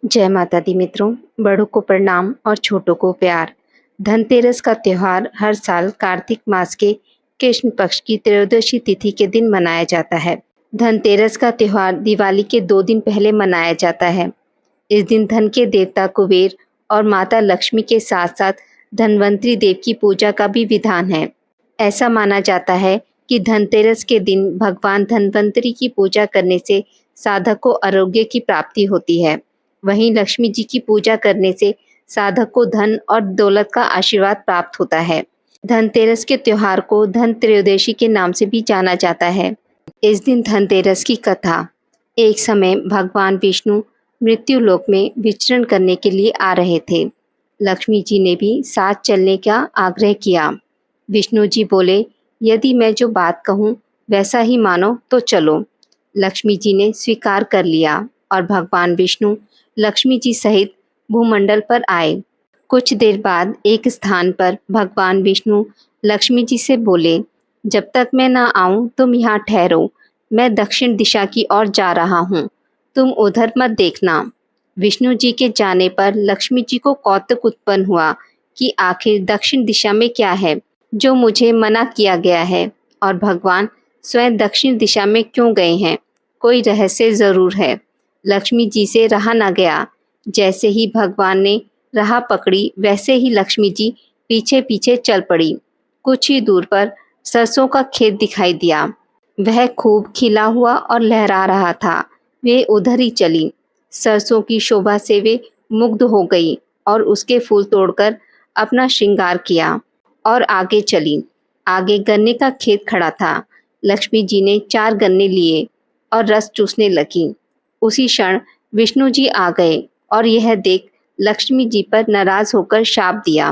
जय माता दी मित्रों। बड़ों को प्रणाम और छोटों को प्यार। धनतेरस का त्योहार हर साल कार्तिक मास के कृष्ण पक्ष की त्रयोदशी तिथि के दिन मनाया जाता है। धनतेरस का त्योहार दिवाली के 2 दिन पहले मनाया जाता है। इस दिन धन के देवता कुबेर और माता लक्ष्मी के साथ साथ धनवंतरी देव की पूजा का भी विधान है। ऐसा माना जाता है कि धनतेरस के दिन भगवान धनवंतरी की पूजा करने से साधक को आरोग्य की प्राप्ति होती है। वहीं लक्ष्मी जी की पूजा करने से साधक को धन और दौलत का आशीर्वाद प्राप्त होता है। धनतेरस के त्योहार को धन त्रयोदशी के नाम से भी जाना जाता है। इस दिन धनतेरस की कथा। एक समय भगवान विष्णु मृत्यु लोक में विचरण करने के लिए आ रहे थे। लक्ष्मी जी ने भी साथ चलने का आग्रह किया। विष्णु जी बोले, यदि मैं जो बात कहूँ वैसा ही मानो तो चलो। लक्ष्मी जी ने स्वीकार कर लिया और भगवान विष्णु लक्ष्मी जी सहित भूमंडल पर आए। कुछ देर बाद एक स्थान पर भगवान विष्णु लक्ष्मी जी से बोले, जब तक मैं ना आऊं तुम यहाँ ठहरो। मैं दक्षिण दिशा की ओर जा रहा हूँ, तुम उधर मत देखना। विष्णु जी के जाने पर लक्ष्मी जी को कौतुक उत्पन्न हुआ कि आखिर दक्षिण दिशा में क्या है जो मुझे मना किया गया है, और भगवान स्वयं दक्षिण दिशा में क्यों गए हैं। कोई रहस्य जरूर है। लक्ष्मी जी से रहा न गया। जैसे ही भगवान ने राह पकड़ी वैसे ही लक्ष्मी जी पीछे पीछे चल पड़ी। कुछ ही दूर पर सरसों का खेत दिखाई दिया। वह खूब खिला हुआ और लहरा रहा था। वे उधर ही चली। सरसों की शोभा से वे मुग्ध हो गई और उसके फूल तोड़कर अपना श्रृंगार किया और आगे चली। आगे गन्ने का खेत खड़ा था। लक्ष्मी जी ने 4 गन्ने लिए और रस चूसने लगी। उसी क्षण विष्णु जी आ गए और यह देख लक्ष्मी जी पर नाराज होकर शाप दिया।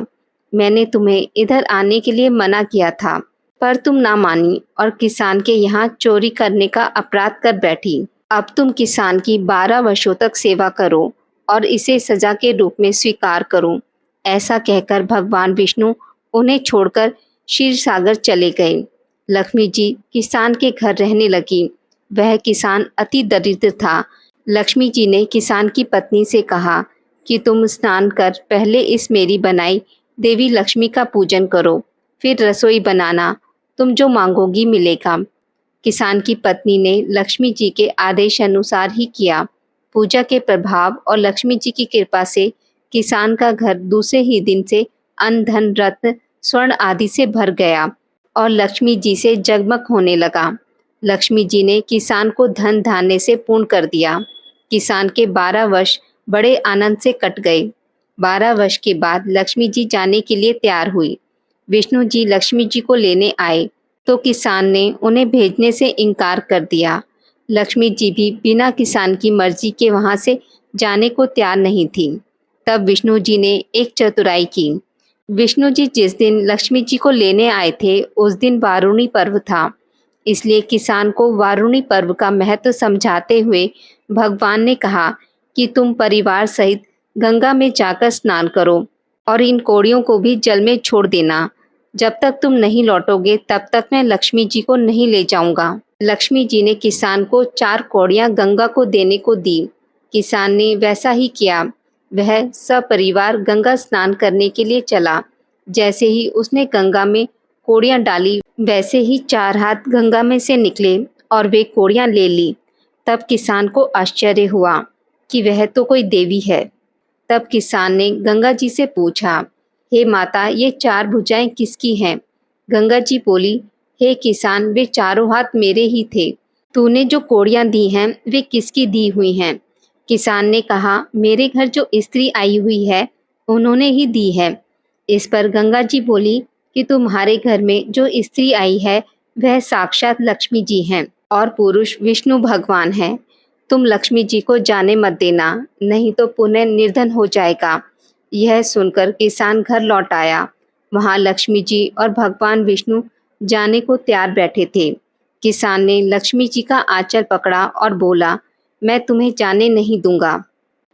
मैंने तुम्हें इधर आने के लिए मना किया था, पर तुम ना मानी और किसान के यहाँ चोरी करने का अपराध कर बैठी। अब तुम किसान की 12 वर्षों तक सेवा करो और इसे सजा के रूप में स्वीकार करो। ऐसा कहकर भगवान विष्णु उन्हें छोड़कर क्षीर सागर चले गए। लक्ष्मी जी किसान के घर रहने लगी। वह किसान अति दरिद्र था। लक्ष्मी जी ने किसान की पत्नी से कहा कि तुम स्नान कर पहले इस मेरी बनाई देवी लक्ष्मी का पूजन करो, फिर रसोई बनाना, तुम जो मांगोगी मिलेगा। किसान की पत्नी ने लक्ष्मी जी के आदेश अनुसार ही किया। पूजा के प्रभाव और लक्ष्मी जी की कृपा से किसान का घर दूसरे ही दिन से अन्न धन रत्न स्वर्ण आदि से भर गया और लक्ष्मी जी से जगमग होने लगा। लक्ष्मी जी ने किसान को धन धान्य से पूर्ण कर दिया। किसान के 12 वर्ष बड़े आनंद से कट गए। 12 वर्ष के बाद लक्ष्मी जी जाने के लिए तैयार हुई। विष्णु जी लक्ष्मी जी को लेने आए तो किसान ने उन्हें भेजने से इनकार कर दिया। लक्ष्मी जी भी बिना किसान की मर्जी के वहां से जाने को तैयार नहीं थी। तब विष्णु जी ने एक चतुराई की। विष्णु जी जिस दिन लक्ष्मी जी को लेने आए थे उस दिन वारुणी पर्व था। इसलिए किसान को वारुणी पर्व का महत्व समझाते हुए भगवान ने कहा कि तुम परिवार सहित गंगा में जाकर स्नान करो और इन कौड़ियों को भी जल में छोड़ देना। जब तक तुम नहीं लौटोगे तब तक मैं लक्ष्मी जी को नहीं ले जाऊंगा। लक्ष्मी जी ने किसान को 4 कौड़ियां गंगा को देने को दी। किसान ने वैसा ही किया। वह सपरिवार गंगा स्नान करने के लिए चला। जैसे ही उसने गंगा में कौड़ियां डाली वैसे ही 4 हाथ गंगा में से निकले और वे कौड़ियां ले ली। तब किसान को आश्चर्य हुआ कि वह तो कोई देवी है। तब किसान ने गंगा जी से पूछा, हे माता, ये 4 भुजाएं किसकी हैं? गंगा जी बोली, हे किसान, वे चारों हाथ मेरे ही थे। तूने जो कौड़ियां दी हैं वे किसकी दी हुई हैं? किसान ने कहा, मेरे घर जो स्त्री आई हुई है उन्होंने ही दी है। इस पर गंगा जी बोली कि तुम्हारे घर में जो स्त्री आई है वह साक्षात लक्ष्मी जी हैं और पुरुष विष्णु भगवान हैं। तुम लक्ष्मी जी को जाने मत देना, नहीं तो पुनः निर्धन हो जाएगा। यह सुनकर किसान घर लौट आया। वहां लक्ष्मी जी और भगवान विष्णु जाने को तैयार बैठे थे। किसान ने लक्ष्मी जी का आंचल पकड़ा और बोला, मैं तुम्हें जाने नहीं दूंगा।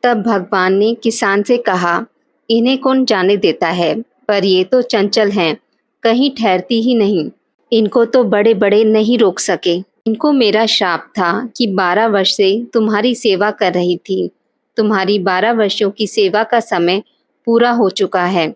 तब भगवान ने किसान से कहा, इन्हें कौन जाने देता है, पर ये तो चंचल हैं, कहीं ठहरती ही नहीं। इनको तो बड़े बड़े नहीं रोक सके। इनको मेरा श्राप था कि 12 वर्ष से तुम्हारी सेवा कर रही थी। तुम्हारी 12 वर्षों की सेवा का समय पूरा हो चुका है।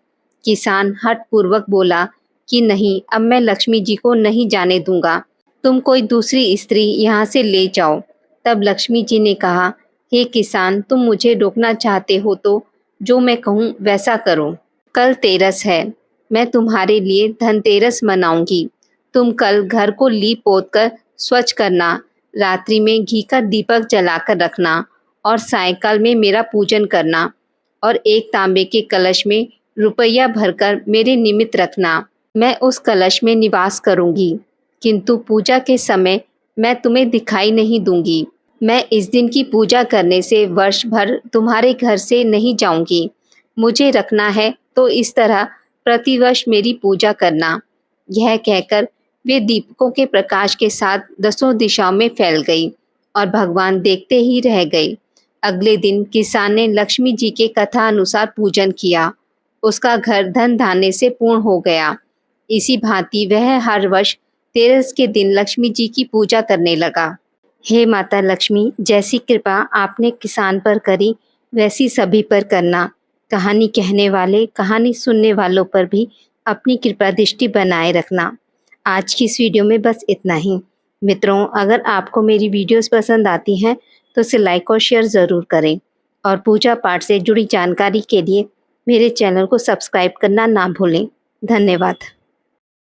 किसान हठपूर्वक बोला कि नहीं, अब मैं लक्ष्मी जी को नहीं जाने दूंगा। तुम कोई दूसरी स्त्री यहाँ से ले जाओ। तब लक्ष्मी जी ने कहा, हे किसान, तुम मुझे रोकना चाहते हो तो जो मैं कहूँ वैसा करो। कल तेरस है, मैं तुम्हारे लिए धनतेरस मनाऊंगी। तुम कल घर को लीप पोत कर स्वच्छ करना, रात्रि में घी का दीपक जलाकर रखना और सायंकाल में मेरा पूजन करना और एक तांबे के कलश में रुपया भरकर मेरे निमित्त रखना। मैं उस कलश में निवास करूंगी, किंतु पूजा के समय मैं तुम्हें दिखाई नहीं दूंगी। मैं इस दिन की पूजा करने से वर्ष भर तुम्हारे घर से नहीं जाऊंगी। मुझे रखना है तो इस तरह प्रतिवर्ष मेरी पूजा करना। यह कहकर वे दीपकों के प्रकाश के साथ 10 दिशाओं में फैल गई और भगवान देखते ही रह गए। अगले दिन किसान ने लक्ष्मी जी के कथा अनुसार पूजन किया। उसका घर धन धान्य से पूर्ण हो गया। इसी भांति वह हर वर्ष तेरस के दिन लक्ष्मी जी की पूजा करने लगा। हे माता लक्ष्मी, जैसी कृपा आपने किसान पर करी वैसी सभी पर करना। कहानी कहने वाले, कहानी सुनने वालों पर भी अपनी कृपा दृष्टि बनाए रखना। आज की इस वीडियो में बस इतना ही। मित्रों, अगर आपको मेरी वीडियोस पसंद आती हैं तो इसे लाइक और शेयर ज़रूर करें और पूजा पाठ से जुड़ी जानकारी के लिए मेरे चैनल को सब्सक्राइब करना ना भूलें। धन्यवाद।